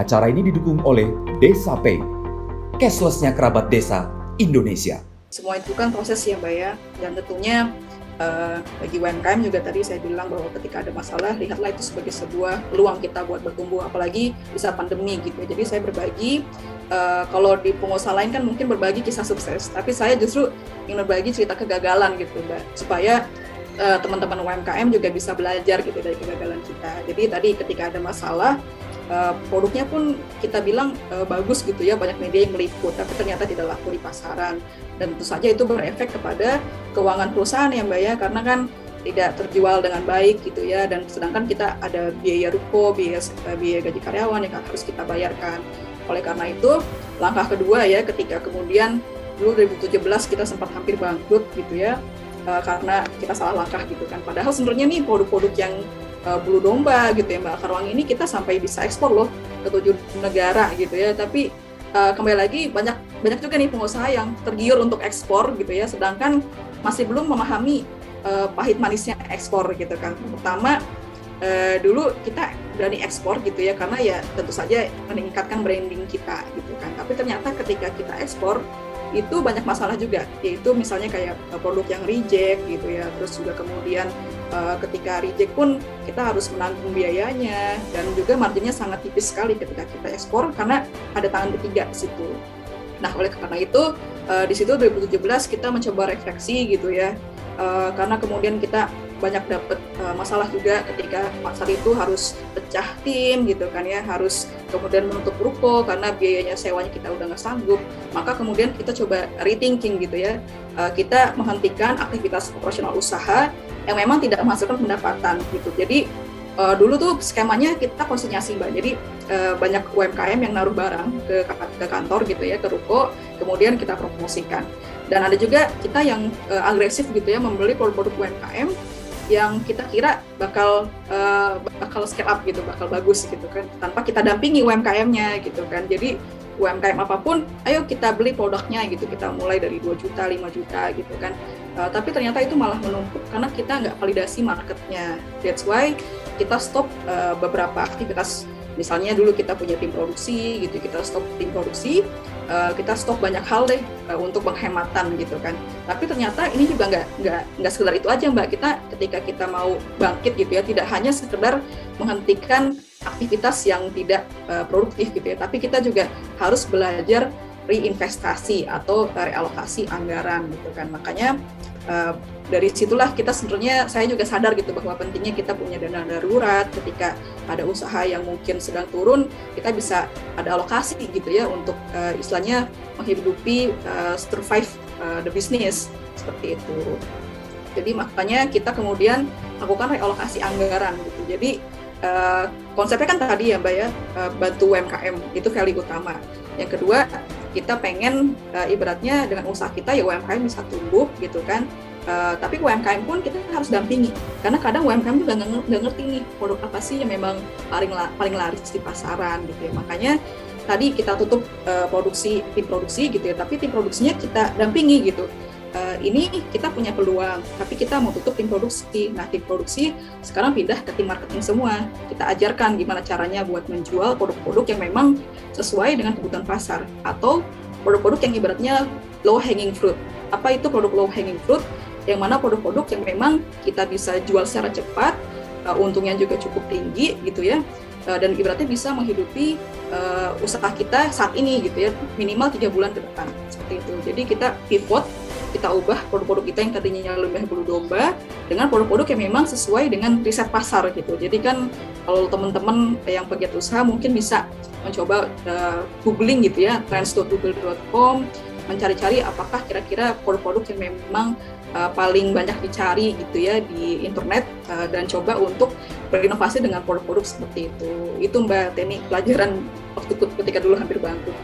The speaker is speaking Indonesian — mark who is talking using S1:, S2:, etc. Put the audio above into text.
S1: Acara ini didukung oleh Desa Pay, cashless-nya kerabat desa Indonesia.
S2: Semua itu kan proses ya Mbak ya, dan tentunya bagi UMKM juga tadi saya bilang bahwa ketika ada masalah, lihatlah itu sebagai sebuah peluang kita buat bertumbuh, apalagi bisa pandemi gitu. Jadi saya berbagi, kalau di pengusaha lain kan mungkin berbagi kisah sukses, tapi saya justru ingin berbagi cerita kegagalan gitu Mbak, supaya teman-teman UMKM juga bisa belajar gitu dari kegagalan kita. Jadi tadi ketika ada masalah, produknya pun kita bilang bagus gitu ya, banyak media yang meliput, tapi ternyata tidak laku di pasaran. Dan tentu saja itu berefek kepada keuangan perusahaan ya Mbak ya, karena kan tidak terjual dengan baik gitu ya, dan sedangkan kita ada biaya ruko, biaya gaji karyawan yang harus kita bayarkan. Oleh karena itu, langkah kedua ya, ketika kemudian dulu 2017 kita sempat hampir bangkrut gitu ya, karena kita salah langkah gitu kan. Padahal sebenarnya nih produk-produk yang bulu domba gitu ya Mbak Karwang ini kita sampai bisa ekspor loh ke 7 negara gitu ya, tapi kembali lagi banyak juga nih pengusaha yang tergiur untuk ekspor gitu ya, sedangkan masih belum memahami pahit manisnya ekspor gitu kan. Pertama, dulu kita berani ekspor gitu ya karena ya tentu saja meningkatkan branding kita gitu kan, tapi ternyata ketika kita ekspor itu banyak masalah juga, yaitu misalnya kayak produk yang reject gitu ya, terus juga kemudian ketika reject pun kita harus menanggung biayanya, dan juga marginnya sangat tipis sekali ketika kita ekspor karena ada tangan ketiga di situ. Nah, oleh karena itu di situ 2017 kita mencoba refleksi gitu ya, karena kemudian kita banyak dapat masalah juga ketika pasar itu harus pecah tim gitu kan ya, harus kemudian menutup ruko karena biayanya sewanya kita udah nggak sanggup. Maka kemudian kita coba rethinking gitu ya, kita menghentikan aktivitas operasional usaha yang memang tidak menghasilkan pendapatan gitu. Jadi dulu tuh skemanya kita konsinyasi Mbak, jadi banyak UMKM yang naruh barang ke kantor gitu ya, ke ruko, kemudian kita promosikan. Dan ada juga kita yang agresif gitu ya, membeli produk-produk UMKM yang kita kira bakal scale up gitu, bakal bagus gitu kan, tanpa kita dampingi UMKM-nya gitu kan. Jadi UMKM apapun, ayo kita beli produknya gitu, kita mulai dari 2 juta, 5 juta gitu kan. Tapi ternyata itu malah menumpuk karena kita nggak validasi marketnya. That's why kita stop beberapa aktivitas. Misalnya dulu kita punya tim produksi gitu, kita stop tim produksi, kita stop banyak hal deh untuk penghematan gitu kan. Tapi ternyata ini juga nggak sekedar itu aja Mbak. Ketika kita mau bangkit gitu ya, tidak hanya sekedar menghentikan aktivitas yang tidak produktif gitu ya, tapi kita juga harus belajar reinvestasi atau realokasi anggaran gitu kan. Makanya dari situlah kita sebenarnya, saya juga sadar gitu bahwa pentingnya kita punya dana darurat ketika ada usaha yang mungkin sedang turun, kita bisa ada alokasi gitu ya untuk istilahnya menghidupi survive the business seperti itu. Jadi makanya kita kemudian lakukan realokasi anggaran gitu. Jadi konsepnya kan tadi ya Mbak ya, bantu UMKM itu value utama. Yang kedua, kita pengen ibaratnya dengan usaha kita ya UMKM bisa tumbuh gitu kan. Tapi UMKM pun kita harus dampingi, karena kadang UMKM juga nggak ngerti nih produk apa sih yang memang paling laris di pasaran gitu ya. Makanya tadi kita tutup tim produksi gitu ya, tapi tim produksinya kita dampingi gitu. Ini kita punya peluang, tapi kita mau tutup tim produksi. Nah, tim produksi sekarang pindah ke tim marketing semua. Kita ajarkan gimana caranya buat menjual produk-produk yang memang sesuai dengan kebutuhan pasar, atau produk-produk yang ibaratnya low hanging fruit. Apa itu produk low hanging fruit? Yang mana produk-produk yang memang kita bisa jual secara cepat, untungnya juga cukup tinggi gitu ya, dan ibaratnya bisa menghidupi usaha kita saat ini gitu ya, minimal 3 bulan ke depan seperti itu. Jadi kita pivot, kita ubah produk-produk kita yang tadinya lebih bulu domba dengan produk-produk yang memang sesuai dengan riset pasar gitu. Jadi kan kalau teman-teman yang pegiat usaha mungkin bisa mencoba googling gitu ya, trends.google.com, mencari-cari apakah kira-kira produk-produk yang memang paling banyak dicari gitu ya di internet, dan coba untuk berinovasi dengan produk-produk seperti itu. Itu Mbak Teni, pelajaran waktu ketika dulu hampir bangkrut.